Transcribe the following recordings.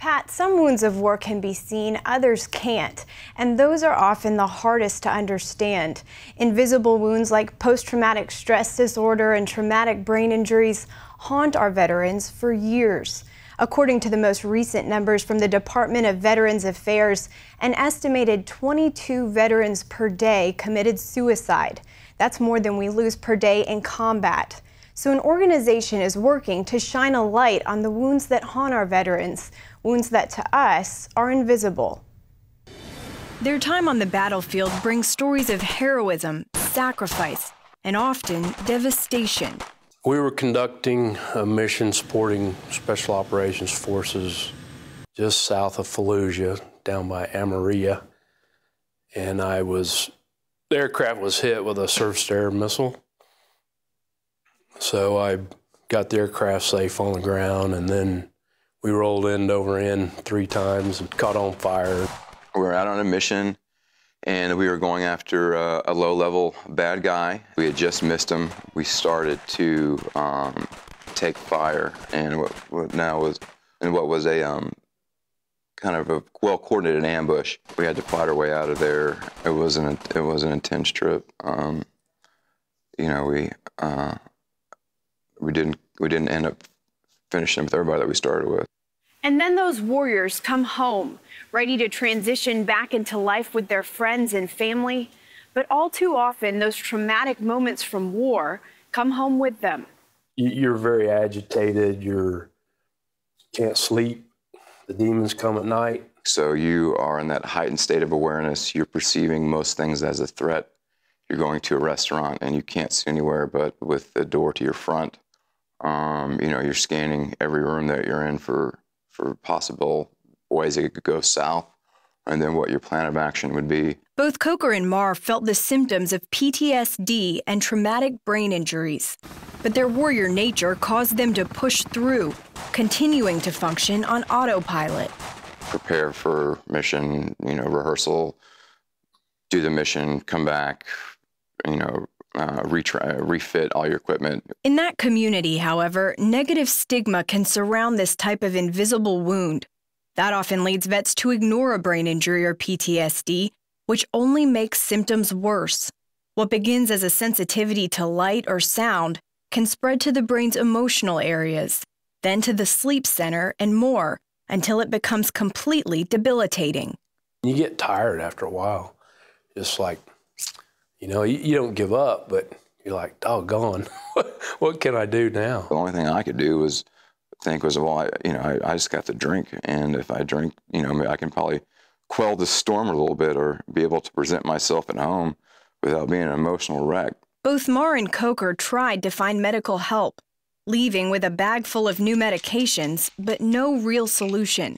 Pat, some wounds of war can be seen, others can't, and those are often the hardest to understand. Invisible wounds like post-traumatic stress disorder and traumatic brain injuries haunt our veterans for years. According to the most recent numbers from the Department of Veterans Affairs, an estimated 22 veterans per day committed suicide. That's more than we lose per day in combat. So an organization is working to shine a light on the wounds that haunt our veterans, wounds that to us are invisible. Their time on the battlefield brings stories of heroism, sacrifice, and often devastation. We were conducting a mission supporting Special Operations Forces just south of Fallujah, down by Amarilla, and the aircraft was hit with a surface-to-air missile. So I got the aircraft safe on the ground, and then we rolled end over end 3 times and caught on fire. We were out on a mission, and we were going after a low-level bad guy. We had just missed him. We started to take fire, and what was a kind of a well-coordinated ambush. We had to fight our way out of there. It was an intense trip. You know, we didn't end up finishing with everybody that we started with. And then those warriors come home, ready to transition back into life with their friends and family. But all too often, those traumatic moments from war come home with them. You're very agitated, you can't sleep, the demons come at night. So you are in that heightened state of awareness. You're perceiving most things as a threat. You're going to a restaurant and you can't see anywhere but with the door to your front. You know, you're scanning every room that you're in for possible ways it could go south, and then what your plan of action would be. Both Coker and Marr felt the symptoms of PTSD and traumatic brain injuries, but their warrior nature caused them to push through, continuing to function on autopilot. Prepare for mission, you know, rehearsal, do the mission, come back, you know, refit all your equipment. In that community, however, negative stigma can surround this type of invisible wound. That often leads vets to ignore a brain injury or PTSD, which only makes symptoms worse. What begins as a sensitivity to light or sound can spread to the brain's emotional areas, then to the sleep center and more, until it becomes completely debilitating. You get tired after a while. Just like, you know, you don't give up, but you're like, doggone, what can I do now? The only thing I could do was well, I just got to drink, and if I drink, you know, I can probably quell the storm a little bit or be able to present myself at home without being an emotional wreck. Both Marr and Coker tried to find medical help, leaving with a bag full of new medications, but no real solution.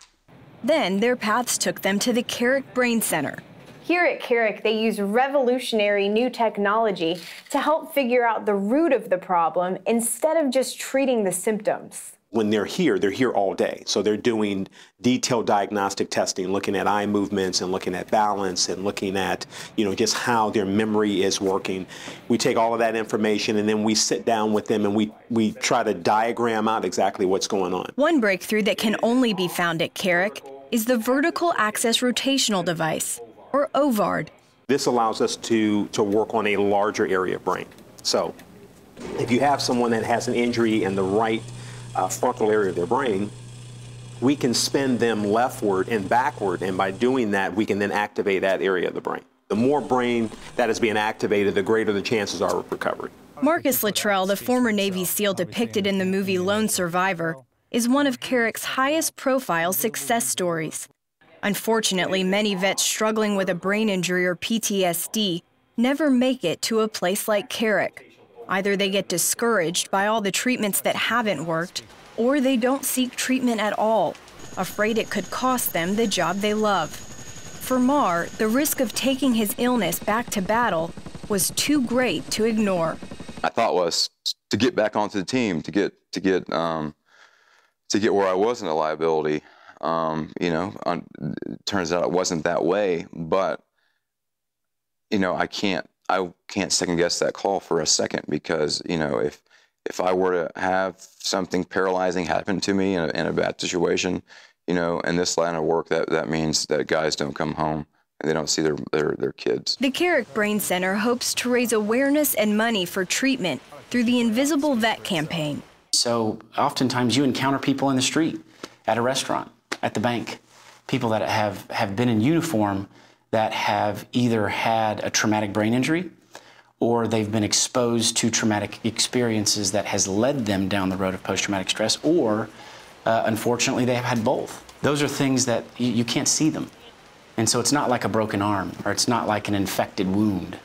Then their paths took them to the Carrick Brain Center. Here at Carrick, they use revolutionary new technology to help figure out the root of the problem instead of just treating the symptoms. When they're here all day. So they're doing detailed diagnostic testing, looking at eye movements and looking at balance and looking at, you know, just how their memory is working. We take all of that information and then we sit down with them and we try to diagram out exactly what's going on. One breakthrough that can only be found at Carrick is the Vertical Access Rotational Device, or OVARD. This allows us to work on a larger area of brain. So if you have someone that has an injury in the right frontal area of their brain, we can spin them leftward and backward, and by doing that, we can then activate that area of the brain. The more brain that is being activated, the greater the chances are of recovery. Marcus Luttrell, the former Navy SEAL depicted in the movie Lone Survivor, is one of Carrick's highest-profile success stories. Unfortunately, many vets struggling with a brain injury or PTSD never make it to a place like Carrick. Either they get discouraged by all the treatments that haven't worked, or they don't seek treatment at all, afraid it could cost them the job they love. For Marr, the risk of taking his illness back to battle was too great to ignore. My thought was to get back onto the team, to get where I wasn't a liability. You know, it turns out it wasn't that way, but, you know, I can't second guess that call for a second, because, you know, if I were to have something paralyzing happen to me in a bad situation, You know, in this line of work, that means that guys don't come home and they don't see their kids. The Carrick Brain Center hopes to raise awareness and money for treatment through the Invisible Vet campaign. So oftentimes you encounter people in the street, at a restaurant, at the bank, people that have been in uniform that have either had a traumatic brain injury or they've been exposed to traumatic experiences that has led them down the road of post-traumatic stress, or unfortunately they have had both. Those are things that you can't see them. And so it's not like a broken arm, or it's not like an infected wound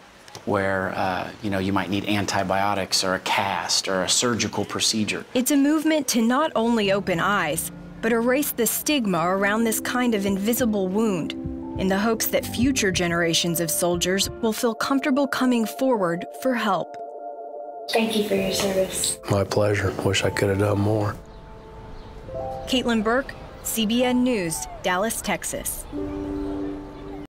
where you know, you might need antibiotics or a cast or a surgical procedure. It's a movement to not only open eyes, but erase the stigma around this kind of invisible wound, in the hopes that future generations of soldiers will feel comfortable coming forward for help. Thank you for your service. My pleasure. Wish I could have done more. Caitlin Burke, CBN News, Dallas, Texas.